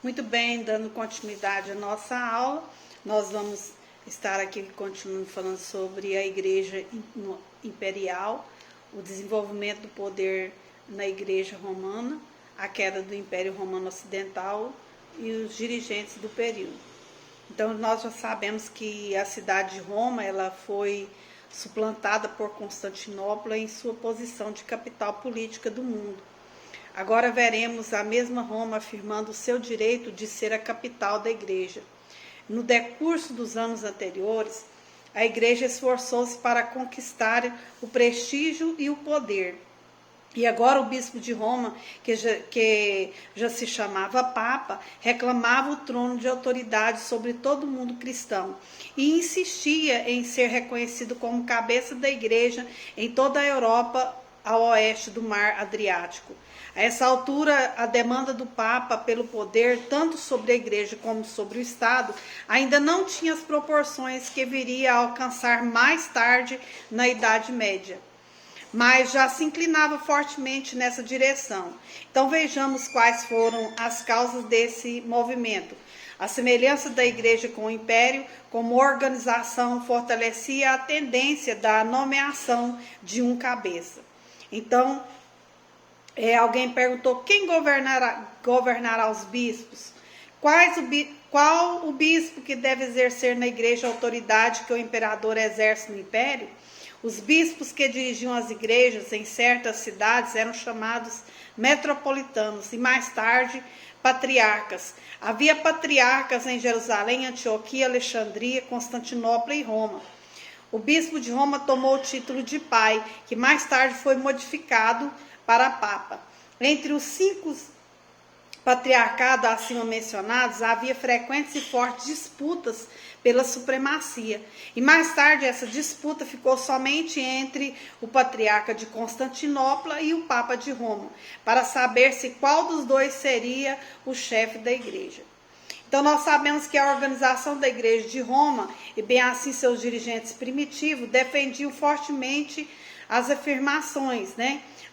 Muito bem, dando continuidade à nossa aula, nós vamos estar aqui continuando falando sobre a Igreja Imperial, o desenvolvimento do poder na Igreja Romana, a queda do Império Romano Ocidental e os dirigentes do período. Então, nós já sabemos que a cidade de Roma ela foi suplantada por Constantinopla em sua posição de capital política do mundo. Agora veremos a mesma Roma afirmando o seu direito de ser a capital da Igreja. No decurso dos anos anteriores, a Igreja esforçou-se para conquistar o prestígio e o poder. E agora o bispo de Roma, que já se chamava Papa, reclamava o trono de autoridade sobre todo o mundo cristão e insistia em ser reconhecido como cabeça da Igreja em toda a Europa ao oeste do Mar Adriático. A essa altura, a demanda do Papa pelo poder, tanto sobre a Igreja como sobre o Estado, ainda não tinha as proporções que viria a alcançar mais tarde na Idade Média, mas já se inclinava fortemente nessa direção. Então vejamos quais foram as causas desse movimento. A semelhança da Igreja com o Império, como organização, fortalecia a tendência da nomeação de um cabeça. Então, alguém perguntou quem governará os bispos? Qual o bispo que deve exercer na igreja a autoridade que o imperador exerce no império? Os bispos que dirigiam as igrejas em certas cidades eram chamados metropolitanos e mais tarde patriarcas. Havia patriarcas em Jerusalém, Antioquia, Alexandria, Constantinopla e Roma. O bispo de Roma tomou o título de pai, que mais tarde foi modificado para Papa. Entre os 5 patriarcados acima mencionados, havia frequentes e fortes disputas pela supremacia. E mais tarde essa disputa ficou somente entre o patriarca de Constantinopla e o Papa de Roma, para saber se qual dos dois seria o chefe da igreja. Então nós sabemos que a organização da Igreja de Roma, e bem assim seus dirigentes primitivos, defendiam fortemente as afirmações,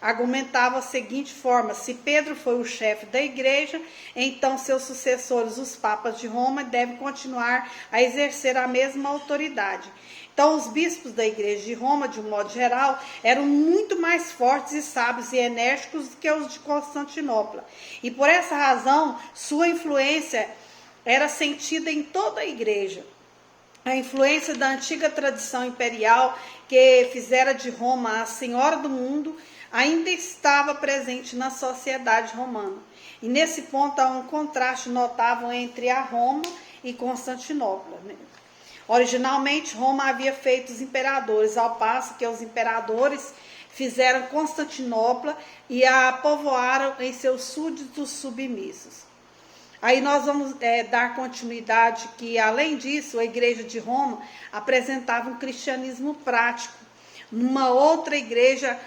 Argumentava a seguinte forma: se Pedro foi o chefe da igreja, então seus sucessores, os papas de Roma, devem continuar a exercer a mesma autoridade. Então os bispos da igreja de Roma, de um modo geral, eram muito mais fortes e sábios e enérgicos do que os de Constantinopla. E por essa razão, sua influência era sentida em toda a igreja. A influência da antiga tradição imperial, que fizera de Roma a senhora do mundo, ainda estava presente na sociedade romana. E nesse ponto há um contraste notável entre a Roma e Constantinopla. Originalmente, Roma havia feito os imperadores, ao passo que os imperadores fizeram Constantinopla e a povoaram em seus súditos submissos. Aí nós vamos dar continuidade que, além disso, a Igreja de Roma apresentava um cristianismo prático. Numa outra igreja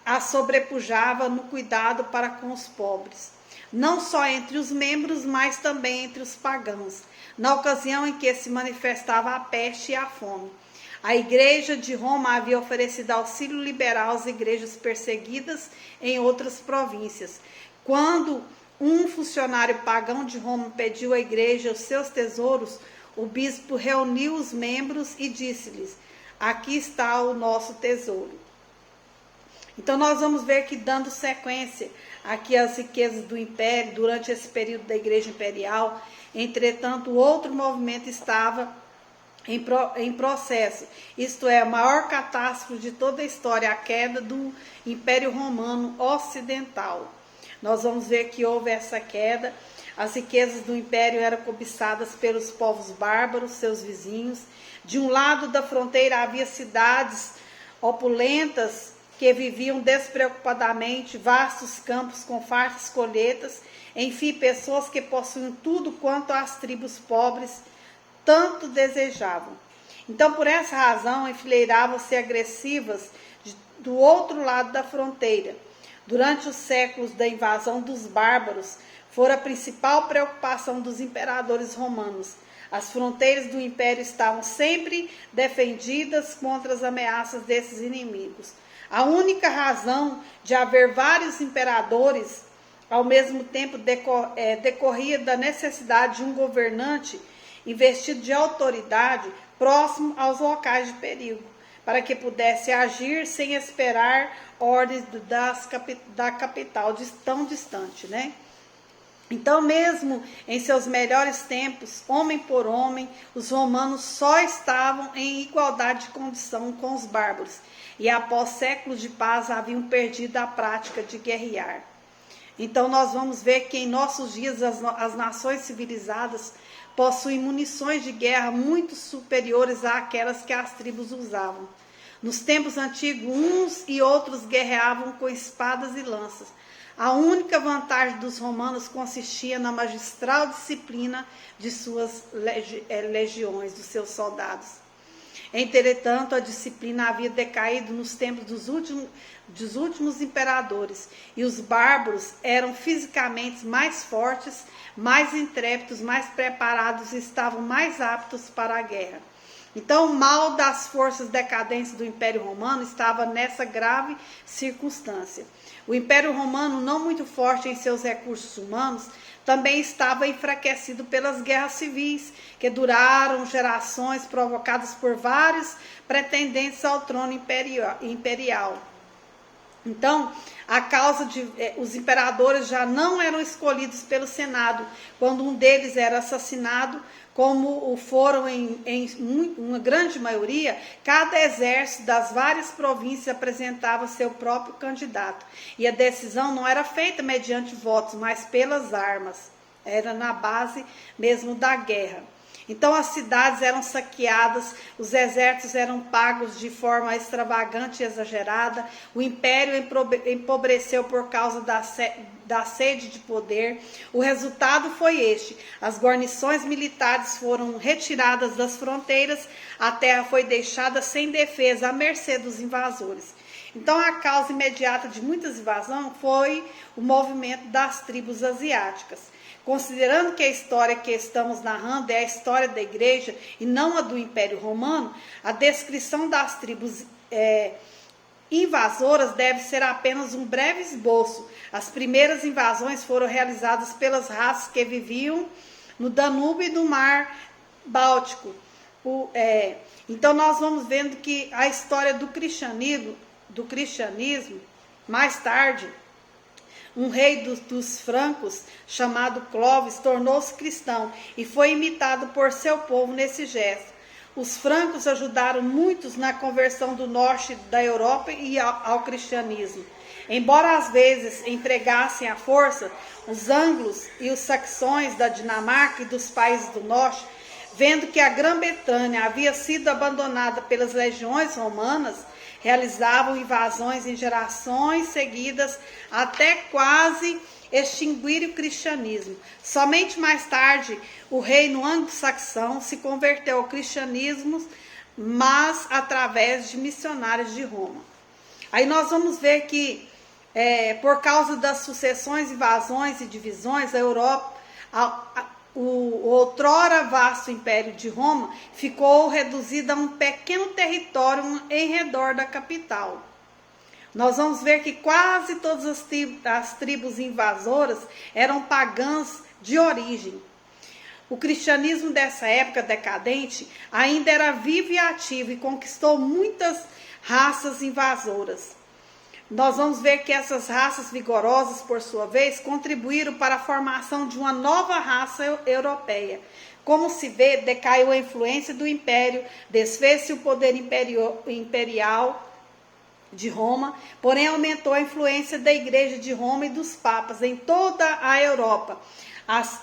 a sobrepujava no cuidado para com os pobres, não só entre os membros, mas também entre os pagãos, na ocasião em que se manifestava a peste e a fome. A Igreja de Roma havia oferecido auxílio liberal às igrejas perseguidas em outras províncias. Quando um funcionário pagão de Roma pediu à igreja os seus tesouros, o bispo reuniu os membros e disse-lhes: aqui está o nosso tesouro. Então nós vamos ver que, dando sequência aqui às riquezas do império, durante esse período da igreja imperial, entretanto, outro movimento estava em processo, isto é, a maior catástrofe de toda a história, a queda do Império Romano Ocidental. Nós vamos ver que houve essa queda, as riquezas do império eram cobiçadas pelos povos bárbaros, seus vizinhos. De um lado da fronteira havia cidades opulentas que viviam despreocupadamente, vastos campos com fartas colheitas, enfim, pessoas que possuíam tudo quanto as tribos pobres tanto desejavam. Então, por essa razão, enfileiravam-se agressivas do outro lado da fronteira. Durante os séculos da invasão dos bárbaros, fora a principal preocupação dos imperadores romanos. As fronteiras do império estavam sempre defendidas contra as ameaças desses inimigos. A única razão de haver vários imperadores ao mesmo tempo decorria da necessidade de um governante investido de autoridade próximo aos locais de perigo, para que pudesse agir sem esperar ordens da capital tão distante, né? Então, mesmo em seus melhores tempos, homem por homem, os romanos só estavam em igualdade de condição com os bárbaros, e após séculos de paz haviam perdido a prática de guerrear. Então, nós vamos ver que em nossos dias as nações civilizadas possuem munições de guerra muito superiores àquelas que as tribos usavam. Nos tempos antigos, uns e outros guerreavam com espadas e lanças. A única vantagem dos romanos consistia na magistral disciplina de suas legiões, dos seus soldados. Entretanto, a disciplina havia decaído nos tempos dos últimos imperadores, e os bárbaros eram fisicamente mais fortes, mais intrépidos, mais preparados e estavam mais aptos para a guerra. Então, o mal das forças decadentes do Império Romano estava nessa grave circunstância. O Império Romano, não muito forte em seus recursos humanos, também estava enfraquecido pelas guerras civis, que duraram gerações, provocadas por vários pretendentes ao trono imperial. Então, a causa de os imperadores já não eram escolhidos pelo Senado, quando um deles era assassinado, como o foram em uma grande maioria. Cada exército das várias províncias apresentava seu próprio candidato, e a decisão não era feita mediante votos, mas pelas armas, era na base mesmo da guerra. Então as cidades eram saqueadas, os exércitos eram pagos de forma extravagante e exagerada, o império empobreceu por causa da sede de poder. O resultado foi este: as guarnições militares foram retiradas das fronteiras, a terra foi deixada sem defesa, à mercê dos invasores. Então a causa imediata de muitas invasões foi o movimento das tribos asiáticas. Considerando que a história que estamos narrando é a história da igreja e não a do Império Romano, a descrição das tribos invasoras deve ser apenas um breve esboço. As primeiras invasões foram realizadas pelas raças que viviam no Danúbio e no Mar Báltico. Então nós vamos vendo que a história do cristianismo, mais tarde, um rei dos francos, chamado Clovis, tornou-se cristão e foi imitado por seu povo nesse gesto. Os francos ajudaram muitos na conversão do norte da Europa e ao cristianismo. Embora às vezes empregassem a força, os anglos e os saxões da Dinamarca e dos países do norte, vendo que a Grã-Bretanha havia sido abandonada pelas legiões romanas, realizavam invasões em gerações seguidas até quase extinguir o cristianismo. Somente mais tarde o reino anglo-saxão se converteu ao cristianismo, mas através de missionários de Roma. Aí nós vamos ver que por causa das sucessões, invasões e divisões, a Europa, o outrora vasto Império de Roma ficou reduzido a um pequeno território em redor da capital. Nós vamos ver que quase todas as tribos invasoras eram pagãs de origem. O cristianismo dessa época decadente ainda era vivo e ativo e conquistou muitas raças invasoras. Nós vamos ver que essas raças vigorosas, por sua vez, contribuíram para a formação de uma nova raça europeia. Como se vê, decaiu a influência do império, desfez-se o poder imperial de Roma, porém aumentou a influência da Igreja de Roma e dos papas em toda a Europa.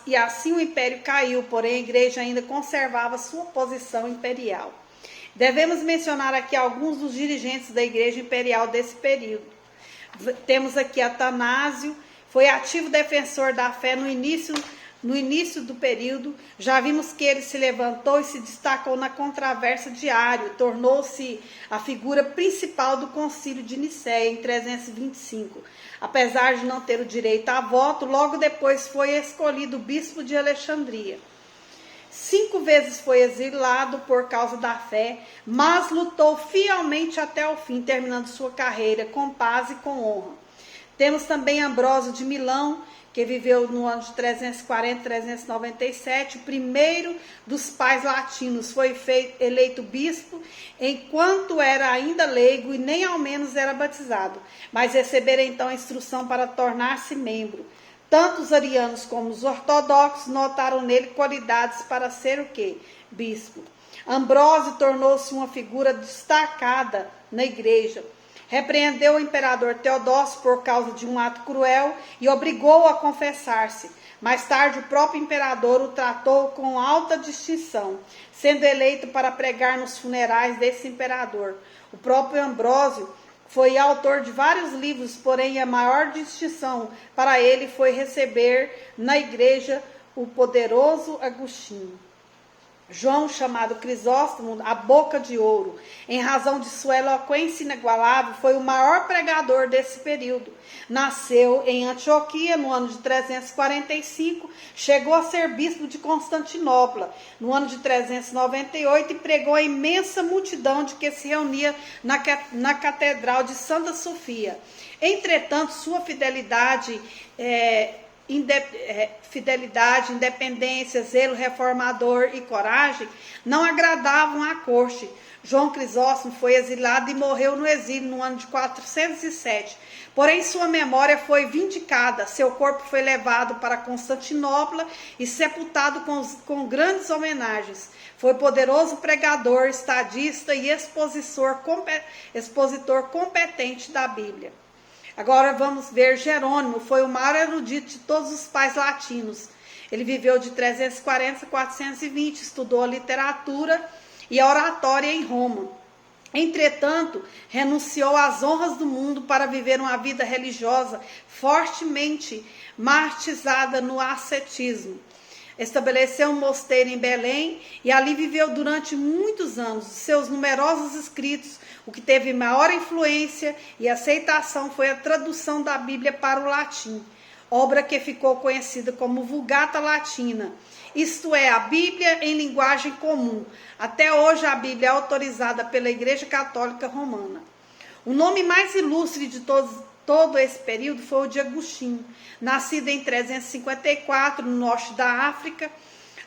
E assim o império caiu, porém a Igreja ainda conservava sua posição imperial. Devemos mencionar aqui alguns dos dirigentes da Igreja Imperial desse período. Temos aqui Atanásio, foi ativo defensor da fé no início do período. Já vimos que ele se levantou e se destacou na controvérsia de Ário, tornou-se a figura principal do Concílio de Nicéia em 325. Apesar de não ter o direito a voto, logo depois foi escolhido bispo de Alexandria. 5 vezes foi exilado por causa da fé, mas lutou fielmente até o fim, terminando sua carreira com paz e com honra. Temos também Ambrósio de Milão, que viveu no ano de 340, 397, o primeiro dos pais latinos, foi eleito bispo, enquanto era ainda leigo e nem ao menos era batizado, mas recebera então a instrução para tornar-se membro. Tanto os arianos como os ortodoxos notaram nele qualidades para ser o quê? Bispo. Ambrósio tornou-se uma figura destacada na igreja. Repreendeu o imperador Teodósio por causa de um ato cruel e obrigou-o a confessar-se. Mais tarde, o próprio imperador o tratou com alta distinção, sendo eleito para pregar nos funerais desse imperador. O próprio Ambrósio foi autor de vários livros, porém a maior distinção para ele foi receber na igreja o poderoso Agostinho. João, chamado Crisóstomo, a boca de ouro, em razão de sua eloquência inigualável, foi o maior pregador desse período. Nasceu em Antioquia no ano de 345, chegou a ser bispo de Constantinopla no ano de 398 e pregou a imensa multidão de que se reunia na Catedral de Santa Sofia. Entretanto, sua fidelidade, independência, zelo reformador e coragem não agradavam à corte. João Crisóstomo foi exilado e morreu no exílio no ano de 407. Porém, sua memória foi vindicada, seu corpo foi levado para Constantinopla e sepultado com grandes homenagens. Foi poderoso pregador, estadista e expositor competente da Bíblia. Agora vamos ver Jerônimo, foi o maior erudito de todos os pais latinos. Ele viveu de 340 a 420, estudou a literatura e a oratória em Roma. Entretanto, renunciou às honras do mundo para viver uma vida religiosa fortemente martirizada no ascetismo. Estabeleceu um mosteiro em Belém e ali viveu durante muitos anos. Seus numerosos escritos, o que teve maior influência e aceitação foi a tradução da Bíblia para o latim, obra que ficou conhecida como Vulgata Latina, isto é, a Bíblia em linguagem comum. Até hoje a Bíblia é autorizada pela Igreja Católica Romana. O nome mais ilustre de todo esse período foi o de Agostinho, nascido em 354 no norte da África.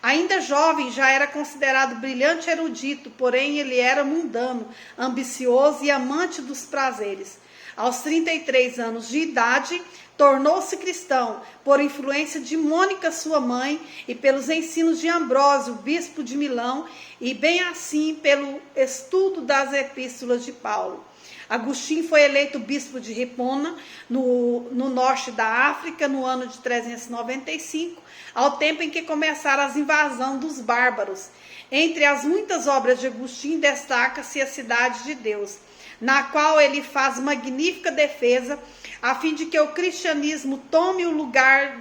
Ainda jovem, já era considerado brilhante erudito, porém ele era mundano, ambicioso e amante dos prazeres. Aos 33 anos de idade, tornou-se cristão, por influência de Mônica, sua mãe, e pelos ensinos de Ambrósio, bispo de Milão, e bem assim pelo estudo das epístolas de Paulo. Agostinho foi eleito bispo de Hipona, no norte da África, no ano de 395, ao tempo em que começaram as invasões dos bárbaros. Entre as muitas obras de Agostinho, destaca-se a Cidade de Deus, na qual ele faz magnífica defesa, a fim de que o cristianismo tome o lugar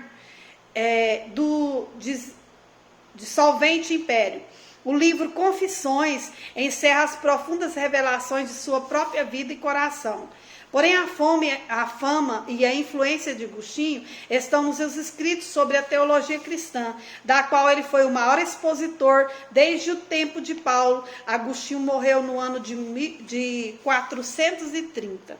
do dissolvente império. O livro Confissões encerra as profundas revelações de sua própria vida e coração. Porém, a fama e a influência de Agostinho estão nos seus escritos sobre a teologia cristã, da qual ele foi o maior expositor desde o tempo de Paulo. Agostinho morreu no ano de 430.